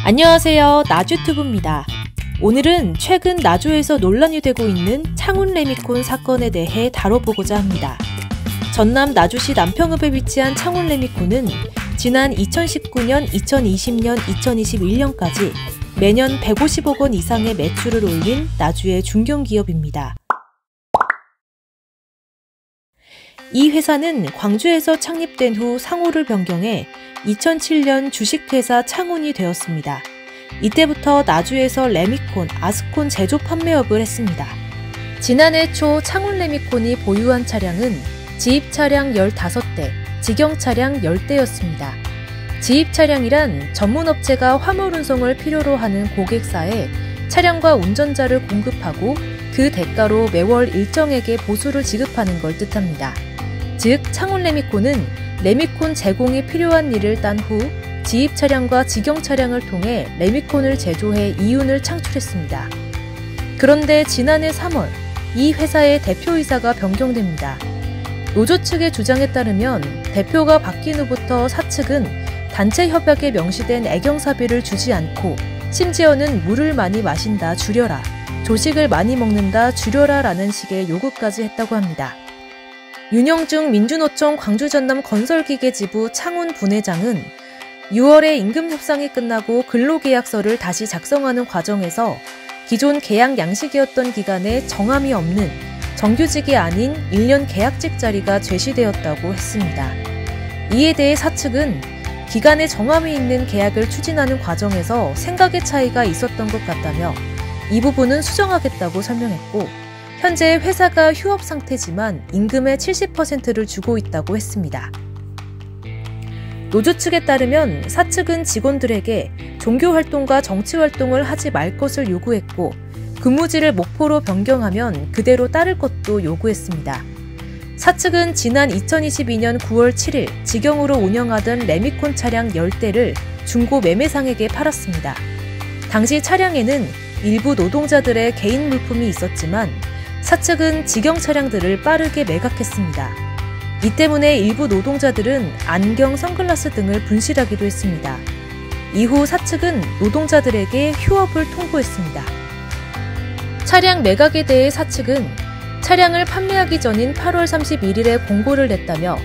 안녕하세요. 나주튜브입니다. 오늘은 최근 나주에서 논란이 되고 있는 창운 레미콘 사건에 대해 다뤄보고자 합니다. 전남 나주시 남평읍에 위치한 창운 레미콘은 지난 2019년, 2020년, 2021년까지 매년 150억 원 이상의 매출을 올린 나주의 중견기업입니다. 이 회사는 광주에서 창립된 후 상호를 변경해 2007년 주식회사 창운이 되었습니다. 이때부터 나주에서 레미콘, 아스콘 제조 판매업을 했습니다. 지난해 초 창운 레미콘이 보유한 차량은 지입 차량 15대, 직영 차량 10대였습니다. 지입 차량이란 전문 업체가 화물 운송을 필요로 하는 고객사에 차량과 운전자를 공급하고 그 대가로 매월 일정액의 보수를 지급하는 걸 뜻합니다. 즉, 창운 레미콘은 레미콘 제공이 필요한 일을 딴 후 지입 차량과 직영 차량을 통해 레미콘을 제조해 이윤을 창출했습니다. 그런데 지난해 3월, 이 회사의 대표이사가 변경됩니다. 노조 측의 주장에 따르면 대표가 바뀐 후부터 사측은 단체 협약에 명시된 애경사비를 주지 않고 심지어는 물을 많이 마신다 줄여라, 조식을 많이 먹는다 줄여라 라는 식의 요구까지 했다고 합니다. 윤영중 민주노총 광주전남 건설기계지부 창운 분회장은 6월에 임금협상이 끝나고 근로계약서를 다시 작성하는 과정에서 기존 계약 양식이었던 기간에 정함이 없는 정규직이 아닌 1년 계약직 자리가 제시되었다고 했습니다. 이에 대해 사측은 기간에 정함이 있는 계약을 추진하는 과정에서 생각의 차이가 있었던 것 같다며 이 부분은 수정하겠다고 설명했고, 현재 회사가 휴업 상태지만 임금의 70%를 주고 있다고 했습니다. 노조 측에 따르면 사측은 직원들에게 종교활동과 정치활동을 하지 말 것을 요구했고, 근무지를 목포로 변경하면 그대로 따를 것도 요구했습니다. 사측은 지난 2022년 9월 7일 직영으로 운영하던 레미콘 차량 10대를 중고 매매상에게 팔았습니다. 당시 차량에는 일부 노동자들의 개인 물품이 있었지만 사측은 직영 차량들을 빠르게 매각했습니다. 이 때문에 일부 노동자들은 안경, 선글라스 등을 분실하기도 했습니다. 이후 사측은 노동자들에게 휴업을 통보했습니다. 차량 매각에 대해 사측은 차량을 판매하기 전인 8월 31일에 공고를 냈다며,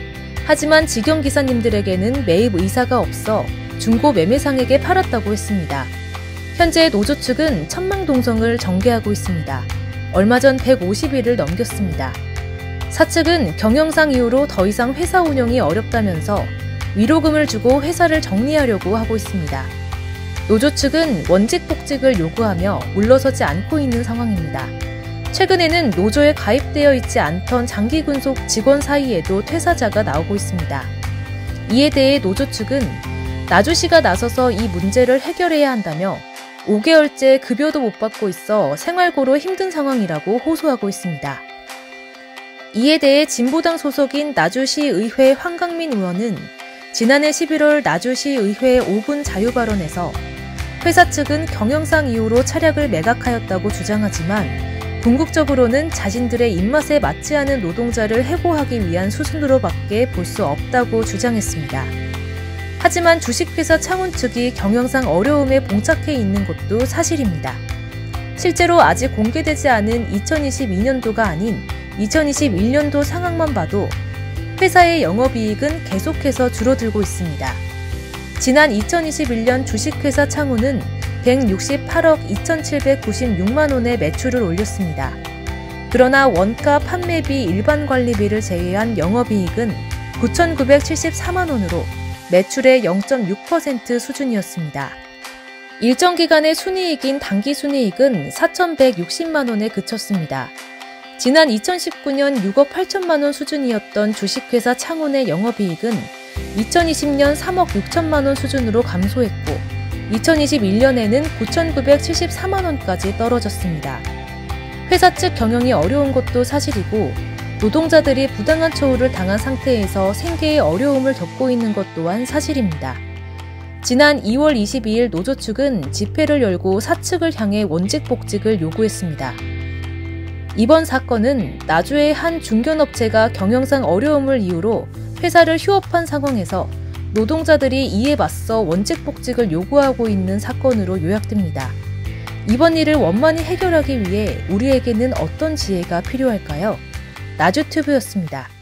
하지만 직영 기사님들에게는 매입 의사가 없어 중고 매매상에게 팔았다고 했습니다. 현재 노조 측은 천망동성을 전개하고 있습니다. 얼마 전 150일을 넘겼습니다. 사측은 경영상 이유로 더 이상 회사 운영이 어렵다면서 위로금을 주고 회사를 정리하려고 하고 있습니다. 노조 측은 원직 복직을 요구하며 물러서지 않고 있는 상황입니다. 최근에는 노조에 가입되어 있지 않던 장기 근속 직원 사이에도 퇴사자가 나오고 있습니다. 이에 대해 노조 측은 나주시가 나서서 이 문제를 해결해야 한다며 5개월째 급여도 못 받고 있어 생활고로 힘든 상황이라고 호소하고 있습니다. 이에 대해 진보당 소속인 나주시의회 황강민 의원은 지난해 11월 나주시의회 5분 자유발언에서 회사 측은 경영상 이유로 차량을 매각하였다고 주장하지만 궁극적으로는 자신들의 입맛에 맞지 않은 노동자를 해고하기 위한 수순으로밖에 볼 수 없다고 주장했습니다. 하지만 주식회사 창운 측이 경영상 어려움에 봉착해 있는 것도 사실입니다. 실제로 아직 공개되지 않은 2022년도가 아닌 2021년도 상황만 봐도 회사의 영업이익은 계속해서 줄어들고 있습니다. 지난 2021년 주식회사 창운은 168억 2,796만 원의 매출을 올렸습니다. 그러나 원가 판매비 일반 관리비를 제외한 영업이익은 9,974만 원으로 매출의 0.6% 수준이었습니다. 일정 기간의 순이익인 당기순이익은 4,160만 원에 그쳤습니다. 지난 2019년 6억 8천만 원 수준이었던 주식회사 창운의 영업이익은 2020년 3억 6천만 원 수준으로 감소했고 2021년에는 9,974만 원까지 떨어졌습니다. 회사 측 경영이 어려운 것도 사실이고 노동자들이 부당한 처우를 당한 상태에서 생계에 어려움을 겪고 있는 것 또한 사실입니다. 지난 2월 22일 노조 측은 집회를 열고 사측을 향해 원직 복직을 요구했습니다. 이번 사건은 나주의 한 중견업체가 경영상 어려움을 이유로 회사를 휴업한 상황에서 노동자들이 이에 맞서 원직복직을 요구하고 있는 사건으로 요약됩니다. 이번 일을 원만히 해결하기 위해 우리에게는 어떤 지혜가 필요할까요? 나주튜브였습니다.